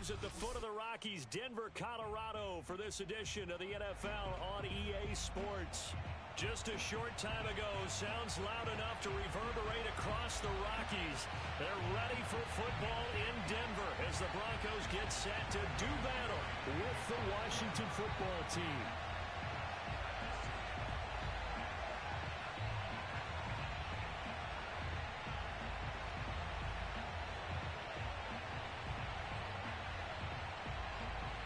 Broncos at the foot of the Rockies, Denver, Colorado, for this edition of the NFL on EA Sports. Just a short time ago, sounds loud enough to reverberate across the Rockies. They're ready for football in Denver as the Broncos get set to do battle with the Washington football team.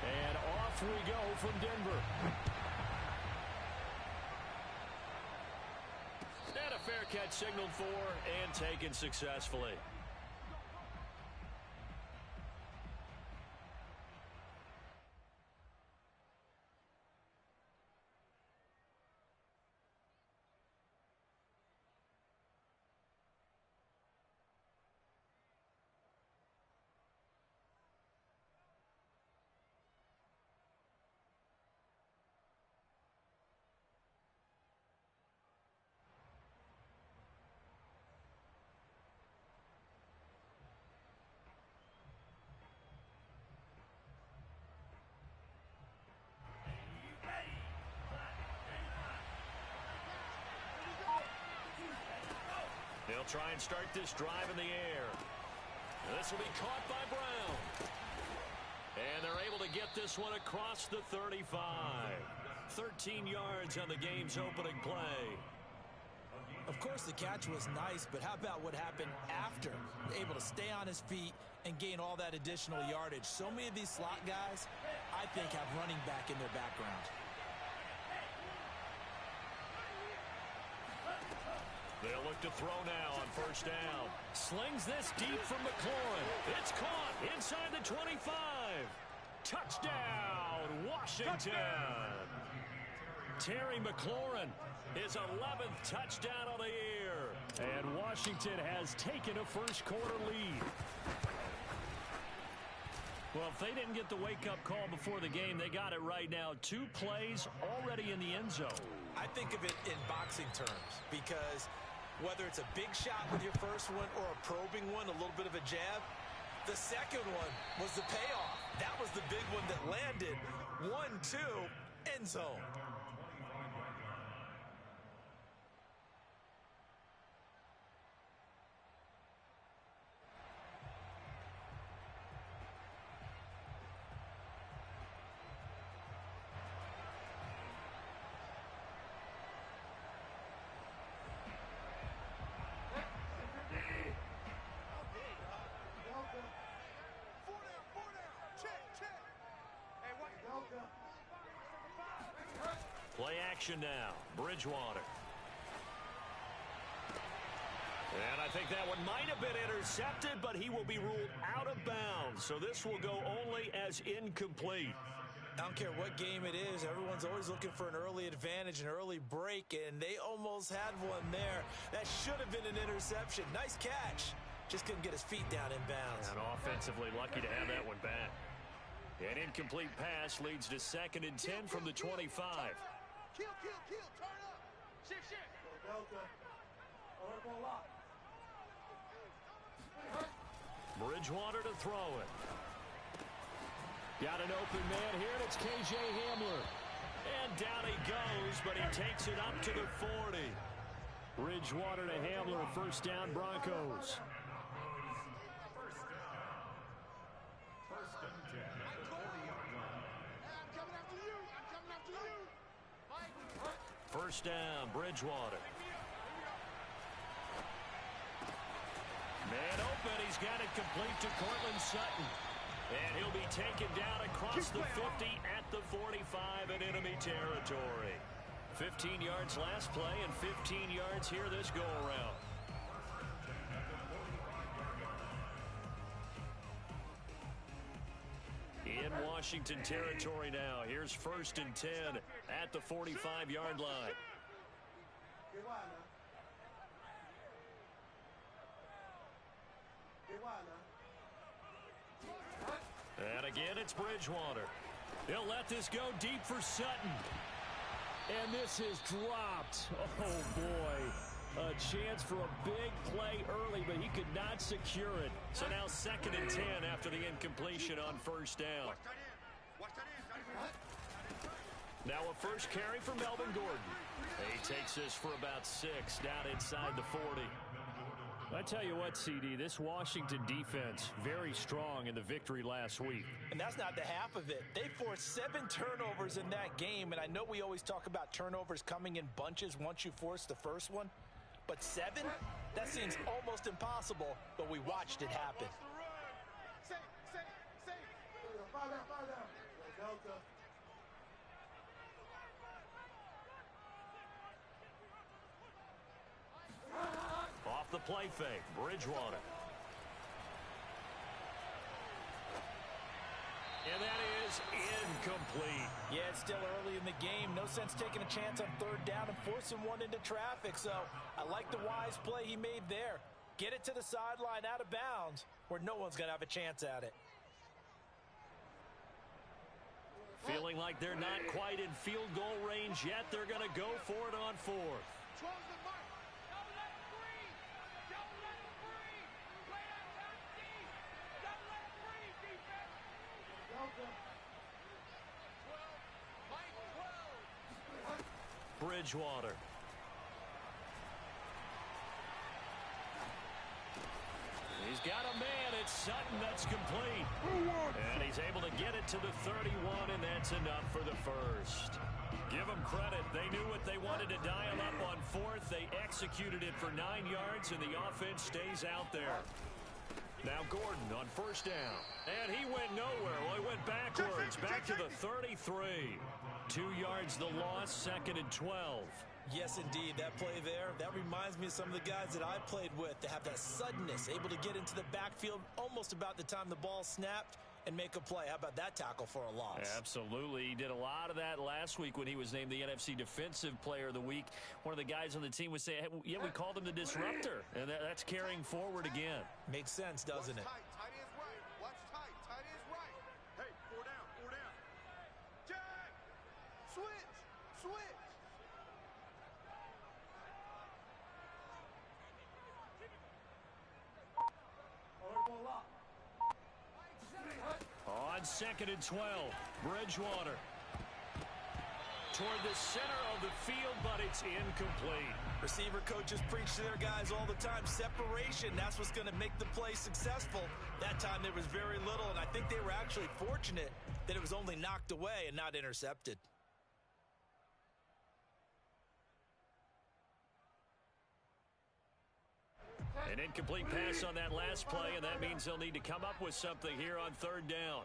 And off we go from Denver. And a fair catch signaled for and taken successfully. They'll try and start this drive in the air. This will be caught by Brown. And they're able to get this one across the 35. 13 yards on the game's opening play. Of course, the catch was nice, but how about what happened after? Able to stay on his feet and gain all that additional yardage. So many of these slot guys, I think, have running back in their background. They'll look to throw now on first down. Slings this deep from McLaurin. It's caught inside the 25. Touchdown, Washington. Terry McLaurin, his 11th touchdown of the year. And Washington has taken a first-quarter lead. Well, if they didn't get the wake-up call before the game, they got it right now. 2 plays already in the end zone. I think of it in boxing terms because whether it's a big shot with your first one or a probing one, a little bit of a jab, the second one was the payoff. That was the big one that landed. 1-2, end zone. Play action now. Bridgewater. And I think that one might have been intercepted, but he will be ruled out of bounds. So this will go only as incomplete. I don't care what game it is. Everyone's always looking for an early advantage, an early break, and they almost had one there. That should have been an interception. Nice catch. Just couldn't get his feet down in bounds. And offensively lucky to have that one back. An incomplete pass leads to 2nd and 10 from the 25. Kill, turn up. Shift. Bridgewater to throw it. Got an open man here, and it's KJ Hamler. And down he goes, but he takes it up to the 40. Bridgewater to Hamler, first down Broncos. First down, Bridgewater. Man open, he's got it complete to Cortland Sutton. And he'll be taken down across the 50 at the 45 in enemy territory. 15 yards last play and 15 yards here this go-around. In Washington territory now. Here's 1st and 10 at the 45-yard line. And again, it's Bridgewater. He'll let this go deep for Sutton. And this is dropped. Oh, boy. A chance for a big play early, but he could not secure it. So now 2nd and 10 after the incompletion on first down. Now a first carry for Melvin Gordon. He takes this for about 6 down inside the 40. I tell you what, CD, this Washington defense, very strong in the victory last week. And that's not the half of it. They forced 7 turnovers in that game, and I know we always talk about turnovers coming in bunches once you force the first one, but 7? That seems almost impossible, but we watched it happen. Off the play fake, Bridgewater. And that is incomplete. Yeah, it's still early in the game. No sense taking a chance on 3rd down and forcing one into traffic. So I like the wise play he made there. Get it to the sideline out of bounds where no one's going to have a chance at it. Feeling like they're not quite in field goal range yet. They're going to go for it on 4th. Bridgewater. He's got a man. It's Sutton that's complete. And he's able to get it to the 31, and that's enough for the first. Give them credit. They knew what they wanted to dial up on 4th. They executed it for 9 yards, and the offense stays out there. Now Gordon on first down. And he went nowhere. Well, he went backwards. Back to the 33. 2 yards the loss, 2nd and 12. Yes, indeed. That play there, that reminds me of some of the guys that I played with. They have that suddenness, able to get into the backfield almost about the time the ball snapped and make a play. How about that tackle for a loss? Absolutely. He did a lot of that last week when he was named the NFC Defensive Player of the Week. One of the guys on the team would say, hey, yeah, we called him the disruptor. And that's carrying forward again. Makes sense, doesn't it? Tight ends right. Watch tight. Tight ends right. Hey, 4 down. 4 down. Jack! Switch! Switch! On 2nd and 12, Bridgewater. Toward the center of the field, but it's incomplete. Receiver coaches preach to their guys all the time. Separation, that's what's going to make the play successful. That time there was very little, and I think they were actually fortunate that it was only knocked away and not intercepted. An incomplete pass on that last play, and that means they'll need to come up with something here on 3rd down.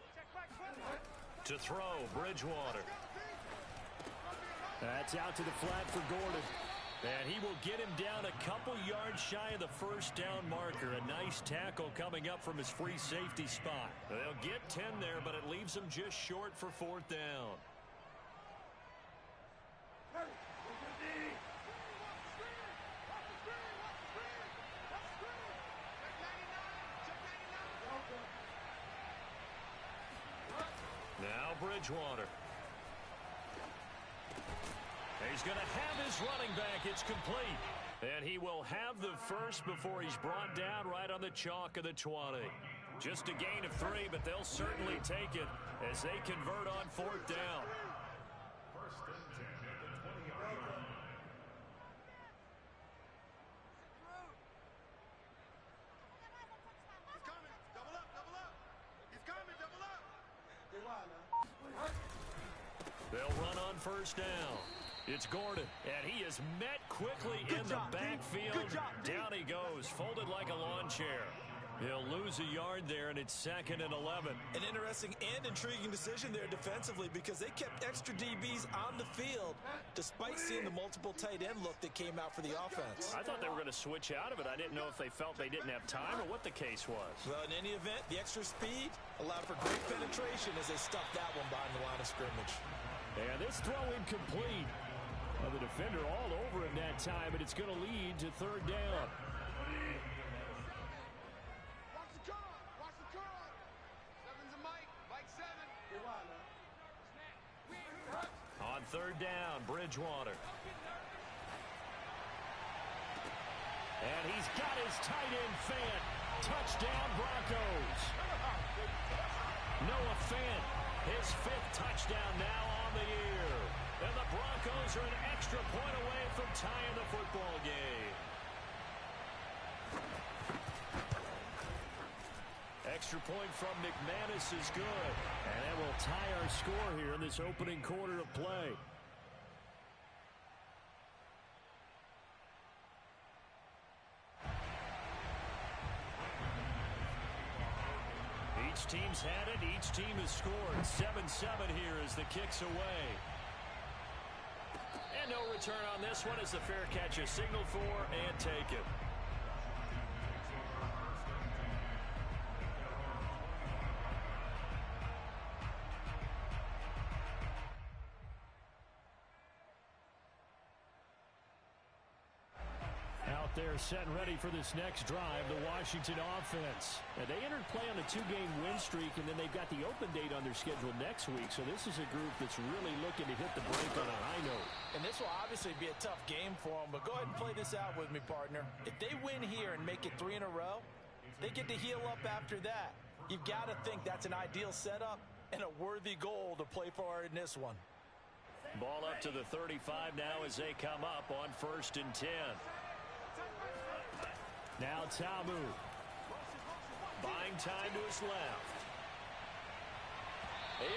To throw, Bridgewater. That's out to the flat for Gordon. And he will get him down a couple yards shy of the first down marker. A nice tackle coming up from his free safety spot. They'll get 10 there, but it leaves them just short for 4th down. Now Bridgewater. He's going to have his running back. It's complete. And he will have the first before he's brought down right on the chalk of the 20. Just a gain of 3, but they'll certainly take it as they convert on 4th down. They'll run on first down. It's Gordon, and he is met quickly in the backfield. Down he goes, folded like a lawn chair. He'll lose a yard there, and it's 2nd and 11. An interesting and intriguing decision there defensively because they kept extra DBs on the field despite seeing the multiple tight end look that came out for the offense. I thought they were going to switch out of it. I didn't know if they felt they didn't have time or what the case was. Well, in any event, the extra speed allowed for great penetration as they stuffed that one behind the line of scrimmage. And this throw incomplete. The defender all over him that time, but it's going to lead to 3rd down. Watch the curl. Watch the curl. 7's a Mike. Mike 7. On 3rd down, Bridgewater. And he's got his tight end, Fant. Touchdown, Broncos. Noah Fant, his 5th touchdown now on the year. And the Broncos are an extra point away from tying the football game. Extra point from McManus is good. And that will tie our score here in this opening quarter of play. Each team's had it. Each team has scored. 7-7 here as the kick's away. And no return on this one as the fair catch is signaled for and taken. They're set and ready for this next drive, the Washington offense. And they entered play on a 2-game win streak, and then they've got the open date on their schedule next week. So this is a group that's really looking to hit the break on a high note. And this will obviously be a tough game for them, but go ahead and play this out with me, partner. If they win here and make it 3 in a row, they get to heal up after that. You've got to think that's an ideal setup and a worthy goal to play for in this one. Ball up to the 35 now as they come up on 1st and 10. Now Tamu. Buying time to his left.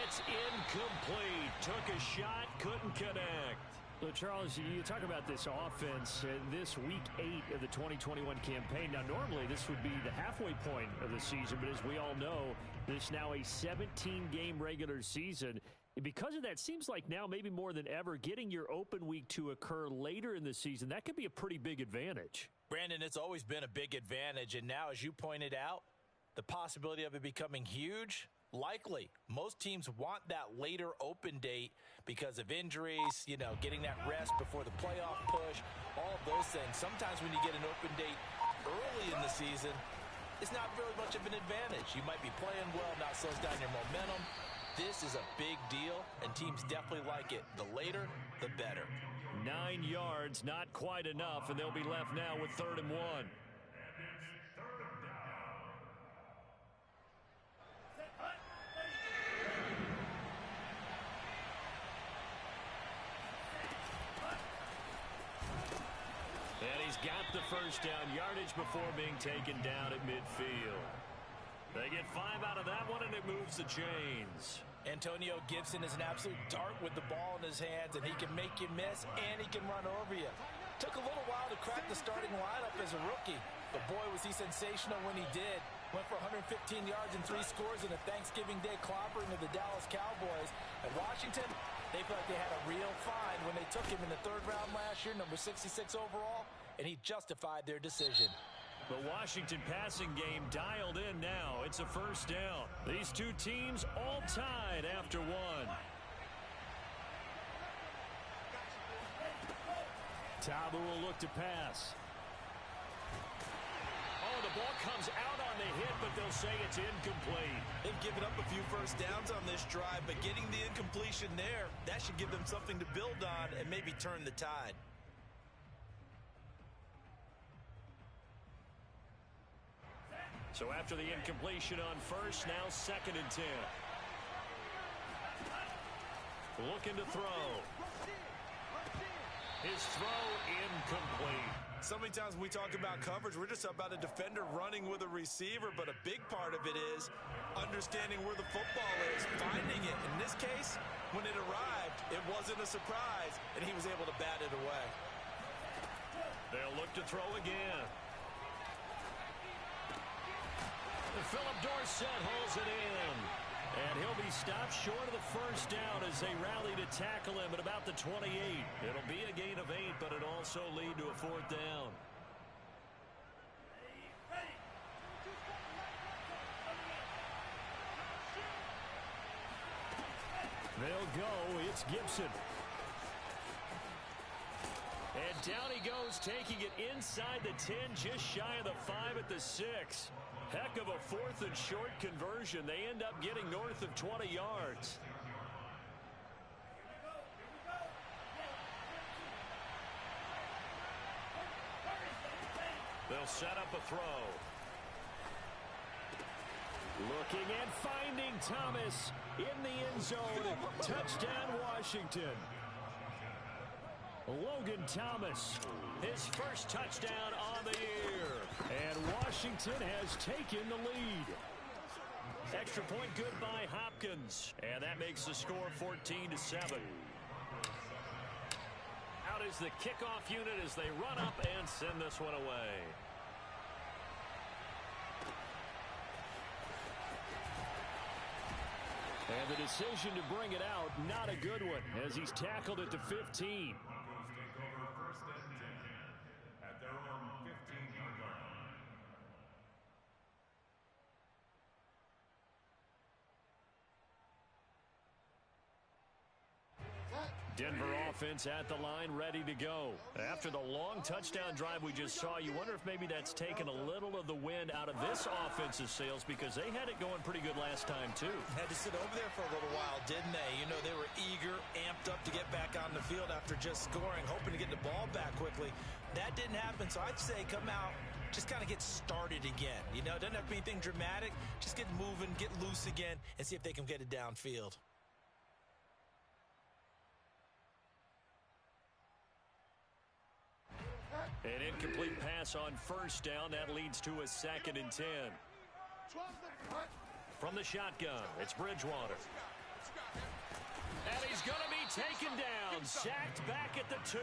It's incomplete. Took a shot, couldn't connect. So, Charles, you talk about this offense this week 8 of the 2021 campaign. Now, normally this would be the halfway point of the season, but as we all know, this now a 17-game regular season. Because of that, seems like now maybe more than ever, getting your open week to occur later in the season, that could be a pretty big advantage. Brandon, it's always been a big advantage, and now, as you pointed out, the possibility of it becoming huge, likely. Most teams want that later open date because of injuries, you know, getting that rest before the playoff push, all of those things. Sometimes when you get an open date early in the season, it's not really much of an advantage. You might be playing well, not slows down your momentum. This is a big deal, and teams definitely like it. The later, the better. 9 yards, not quite enough, and they'll be left now with 3rd and 1. And he's got the first down yardage before being taken down at midfield. They get 5 out of that one, and it moves the chains. Antonio Gibson is an absolute dart with the ball in his hands, and he can make you miss, and he can run over you. Took a little while to crack the starting lineup as a rookie, but boy, was he sensational when he did. Went for 115 yards and 3 scores in a Thanksgiving Day clobbering of the Dallas Cowboys. At Washington, they felt like they had a real find when they took him in the 3rd round last year, number 66 overall, and he justified their decision. The Washington passing game dialed in now. It's a first down. These two teams all tied after 1. Tabu will look to pass. Oh, the ball comes out on the hit, but they'll say it's incomplete. They've given up a few first downs on this drive, but getting the incompletion there, that should give them something to build on and maybe turn the tide. So after the incompletion on first, now 2nd and 10. Looking to throw. His throw incomplete. So many times when we talk about coverage, we're just about a defender running with a receiver, but a big part of it is understanding where the football is, finding it. In this case, when it arrived, it wasn't a surprise, and he was able to bat it away. They'll look to throw again. Philip Dorsett holds it in. And he'll be stopped short of the first down as they rally to tackle him at about the 28. It'll be a gain of 8, but it'll also lead to a 4th down. They'll go. It's Gibson. And down he goes, taking it inside the 10, just shy of the 5 at the 6. Heck of a 4th and short conversion. They end up getting north of 20 yards. They'll set up a throw. Looking and finding Thomas in the end zone. Touchdown, Washington. Logan Thomas, his first touchdown on the year. And Washington has taken the lead. Extra point good by Hopkins. And that makes the score 14-7. Out is the kickoff unit as they run up and send this one away. And the decision to bring it out, not a good one, as he's tackled at the 15. Denver offense at the line, ready to go. After the long touchdown drive we just saw, you wonder if maybe that's taken a little of the wind out of this offense's sails, because they had it going pretty good last time, too. Had to sit over there for a little while, didn't they? You know, they were eager, amped up to get back on the field after just scoring, hoping to get the ball back quickly. That didn't happen, so I'd say come out, just kind of get started again. You know, it doesn't have to be anything dramatic. Just get moving, get loose again, and see if they can get it downfield. An incomplete pass on first down. That leads to a 2nd and 10. From the shotgun, it's Bridgewater. And he's going to be taken down. Sacked back at the 2.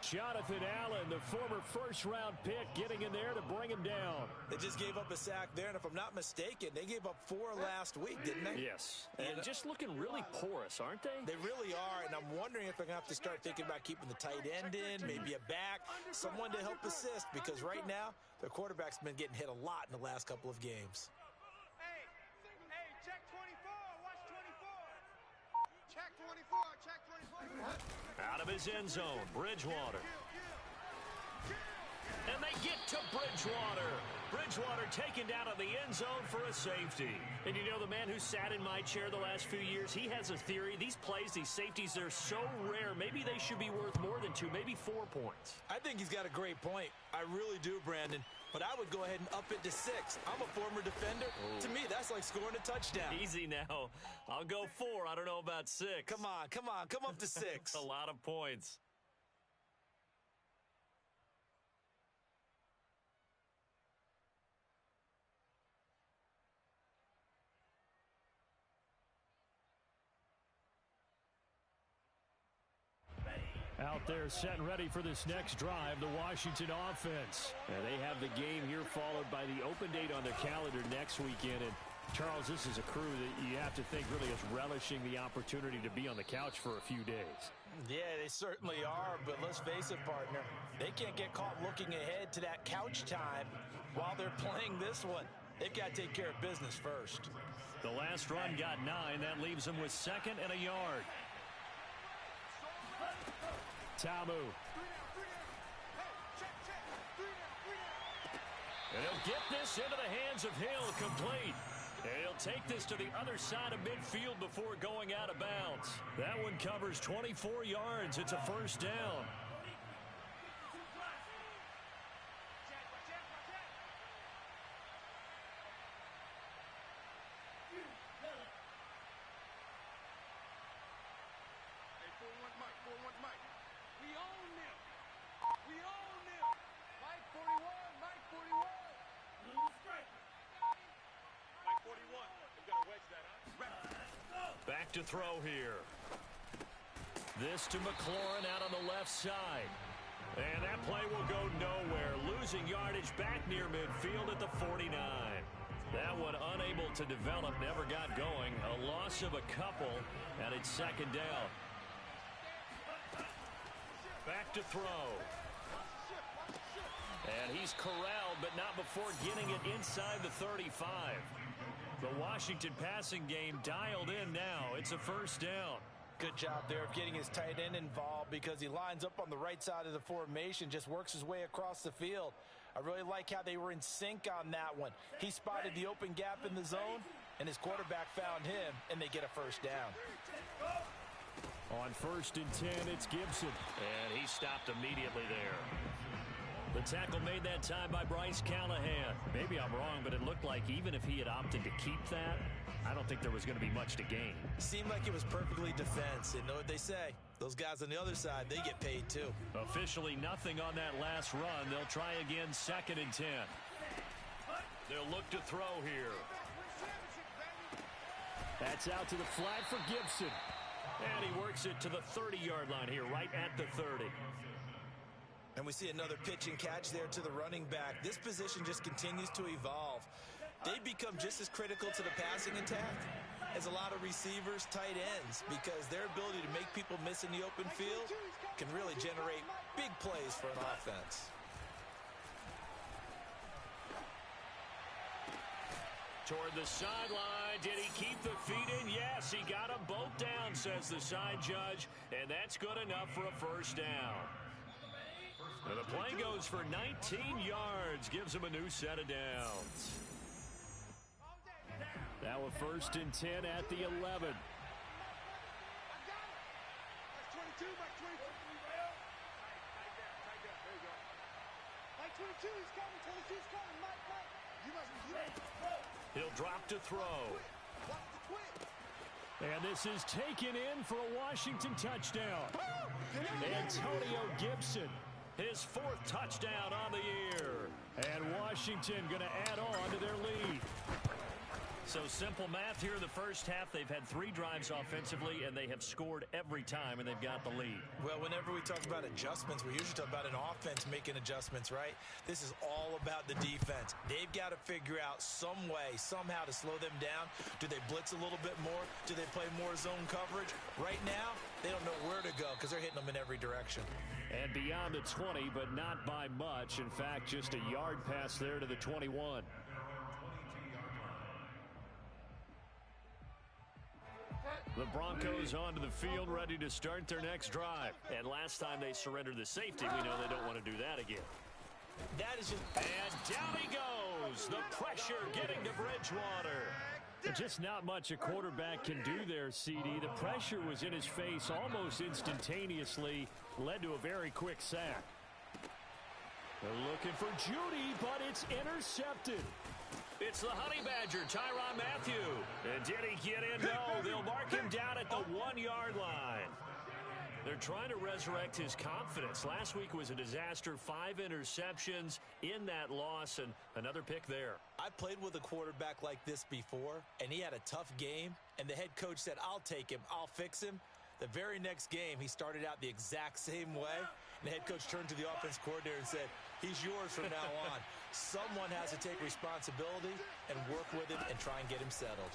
Jonathan Allen, the former first-round pick, getting in there to bring him down. They just gave up a sack there, and if I'm not mistaken, they gave up 4 last week, didn't they? Yes. And just looking really porous, aren't they? They really are, and I'm wondering if they're going to have to start thinking about keeping the tight end in, maybe a back, someone to help assist, because right now, their quarterback's been getting hit a lot in the last couple of games. Hey, check 24. Watch 24. Check 24. Check 24. Out of his end zone, Bridgewater. And they get to Bridgewater. Bridgewater taken down on the end zone for a safety. And you know, the man who sat in my chair the last few years, he has a theory. These plays, these safeties, they're so rare. Maybe they should be worth more than 2, maybe 4 points. I think he's got a great point. I really do, Brandon. But I would go ahead and up it to 6. I'm a former defender. To me, that's like scoring a touchdown. Easy now. I'll go 4. I don't know about 6. Come on. Come up to 6. A lot of points. Out there set and ready for this next drive, the Washington offense. And they have the game here followed by the open date on their calendar next weekend. And Charles, this is a crew that you have to think really is relishing the opportunity to be on the couch for a few days. Yeah, they certainly are, but let's face it, partner. They can't get caught looking ahead to that couch time while they're playing this one. They've got to take care of business first. The last run got 9. That leaves them with 2nd and a yard. Tamu. And he'll get this into the hands of Hill, complete. And he'll take this to the other side of midfield before going out of bounds. That one covers 24 yards. It's a first down. Back to throw here. This to McLaurin out on the left side. And that play will go nowhere. Losing yardage back near midfield at the 49. That one unable to develop, never got going. A loss of a couple, and it's 2nd down. Back to throw. And he's corralled, but not before getting it inside the 35. The Washington passing game dialed in now. It's a first down. Good job there of getting his tight end involved, because he lines up on the right side of the formation, just works his way across the field. I really like how they were in sync on that one. He spotted the open gap in the zone, and his quarterback found him, and they get a first down. On 1st and 10, it's Gibson. And he stopped immediately there. The tackle made that time by Bryce Callahan. Maybe I'm wrong, but it looked like even if he had opted to keep that, I don't think there was going to be much to gain. Seemed like it was perfectly defense. And know what they say? Those guys on the other side, they get paid too. Officially nothing on that last run. They'll try again, 2nd and 10. They'll look to throw here. That's out to the flat for Gibson. And he works it to the 30-yard line here, right at the 30. And we see another pitch and catch there to the running back. This position just continues to evolve. They become just as critical to the passing attack as a lot of receivers, tight ends, because their ability to make people miss in the open field can really generate big plays for an offense. Toward the sideline. Did he keep the feet in? Yes, he got them both down, says the side judge, and that's good enough for a first down. And the play goes for 19 yards, gives him a new set of downs. Now a 1st and 10 at the 11. That's 22, Mike 22. Mike 22, he's coming. 22's coming. Mike. You must. He'll drop to throw. And this is taken in for a Washington touchdown. Antonio Gibson, his 4th touchdown on the year. And Washington going to add on to their lead. So simple math here in the first half. They've had 3 drives offensively, and they have scored every time, and they've got the lead. Well, whenever we talk about adjustments, we usually talk about an offense making adjustments, right? This is all about the defense. They've got to figure out some way, somehow to slow them down. Do they blitz a little bit more? Do they play more zone coverage? Right now, they don't know where to go because they're hitting them in every direction. And beyond the 20, but not by much. In fact, just a yard pass there to the 21. The Broncos onto the field, ready to start their next drive. And last time they surrendered the safety, we know they don't want to do that again. That is just... And down he goes. The pressure getting to Bridgewater. Just not much a quarterback can do there, CD. The pressure was in his face almost instantaneously, led to a very quick sack. They're looking for Judy, but it's intercepted. It's the Honey Badger, Tyrann Mathieu. And did he get in? No, they'll mark him down at the 1-yard line. They're trying to resurrect his confidence. Last week was a disaster. 5 interceptions in that loss, and another pick there. I played with a quarterback like this before, and he had a tough game, and the head coach said, I'll take him, I'll fix him. The very next game, he started out the exact same way, and the head coach turned to the offense coordinator and said, he's yours from now on. Someone has to take responsibility and work with him and try and get him settled.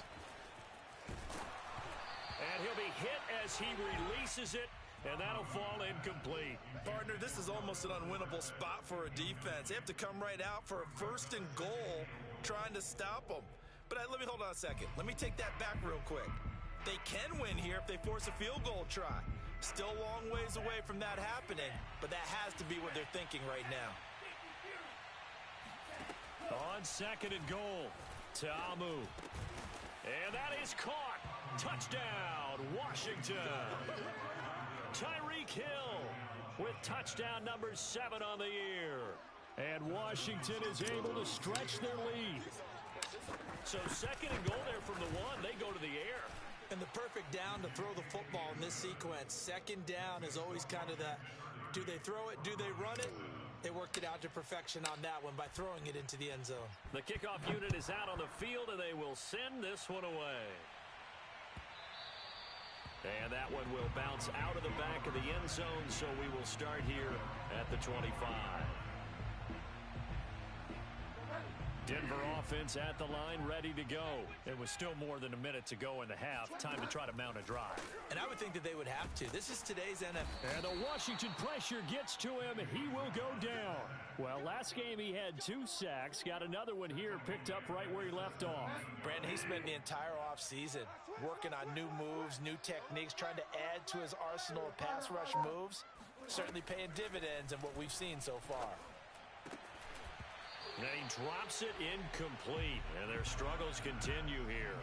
And he'll be hit as he releases it, and that'll fall incomplete. Partner, this is almost an unwinnable spot for a defense. They have to come right out for a 1st and goal trying to stop them. But let me hold on a second. Let me take that back real quick. They can win here if they force a field goal try. Still a long ways away from that happening, but that has to be what they're thinking right now. On 2nd and goal, Ta'amu. And that is caught. Touchdown, Washington. Tyreek Hill with touchdown number 7 on the year. And Washington is able to stretch their lead. So 2nd and goal there from the 1. They go to the air. And the perfect down to throw the football in this sequence. 2nd down is always kind of that, do they throw it, do they run it? They worked it out to perfection on that one by throwing it into the end zone. The kickoff unit is out on the field, and they will send this one away. And that one will bounce out of the back of the end zone, so we will start here at the 25. Denver offense at the line, ready to go. It was still more than a minute to go in the half. Time to try to mount a drive. And I would think that they would have to. This is today's NFL. And the Washington pressure gets to him. He will go down. Well, last game he had 2 sacks. Got another one here picked up right where he left off. Brandon, he spent the entire offseason working on new moves, new techniques, trying to add to his arsenal of pass rush moves. Certainly paying dividends in what we've seen so far. And he drops it incomplete, and their struggles continue here.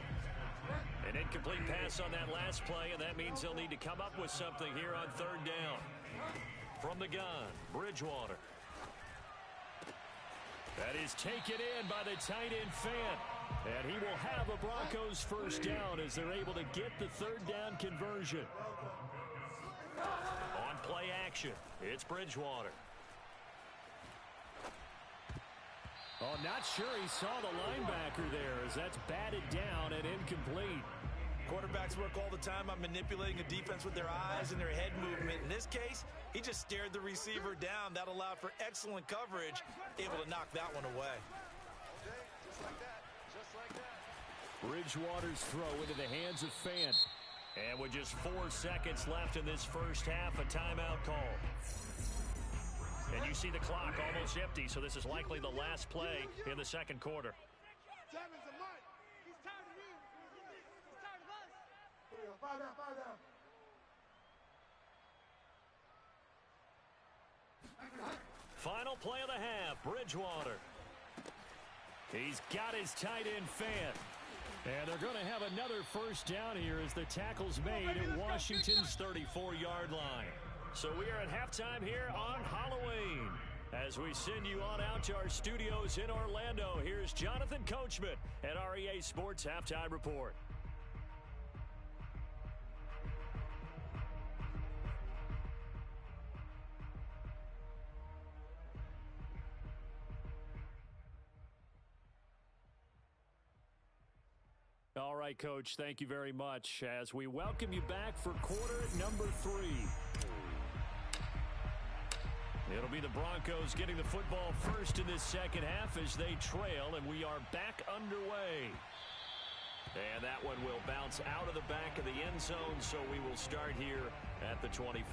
An incomplete pass on that last play, and that means they'll need to come up with something here on 3rd down. From the gun, Bridgewater. That is taken in by the tight end Fant. And he will have a Broncos first down as they're able to get the third down conversion. On play action, it's Bridgewater. Oh, not sure he saw the linebacker there as that's batted down and incomplete. Quarterbacks work all the time on manipulating a defense with their eyes and their head movement. In this case, he just stared the receiver down. That allowed for excellent coverage, able to knock that one away. Just like that. Just like that. Bridgewater's throw into the hands of Fant. And with just 4 seconds left in this first half, a timeout call. And you see the clock almost empty, so this is likely the last play in the second quarter. Devins and Mike. He's tired of you. He's tired of us. Five down. Final play of the half, Bridgewater. He's got his tight end Fant. And they're going to have another first down here as the tackle's made at Washington's 34-yard line. So we are at halftime here on Halloween. As we send you on out to our studios in Orlando, here's Jonathan Coachman at REA Sports Halftime Report. All right, Coach, thank you very much as we welcome you back for quarter number 3. It'll be the Broncos getting the football first in this second half as they trail, and we are back underway. And that one will bounce out of the back of the end zone, so we will start here at the 25.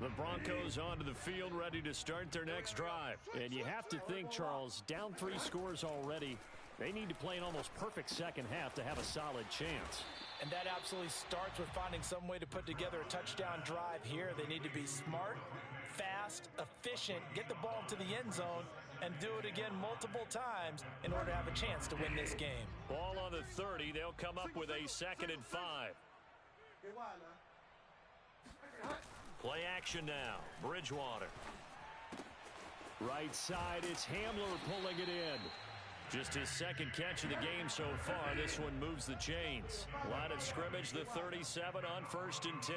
The Broncos onto the field, ready to start their next drive. And you have to think, Charles, down 3 scores already. They need to play an almost perfect second half to have a solid chance. And that absolutely starts with finding some way to put together a touchdown drive here. They need to be smart, fast, efficient, get the ball to the end zone, and do it again multiple times in order to have a chance to win this game. Ball on the 30. They'll come up with a 2nd and 5. Play action now. Bridgewater. Right side, it's Hamler pulling it in. Just his 2nd catch of the game so far. This one moves the chains. Line of scrimmage, the 37 on 1st and 10.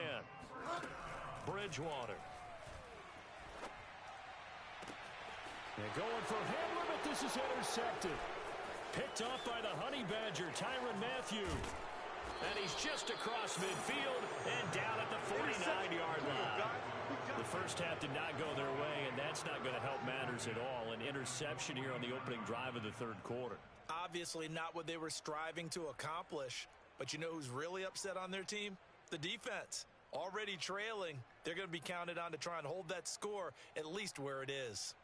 Bridgewater. They're going for Hamler, but this is intercepted. Picked off by the Honey Badger, Tyrann Mathieu. And he's just across midfield and down at the 49-yard line. The first half did not go their way, and that's not going to help matters at all. An interception here on the opening drive of the 3rd quarter. Obviously not what they were striving to accomplish. But you know who's really upset on their team? The defense. Already trailing. They're going to be counted on to try and hold that score at least where it is.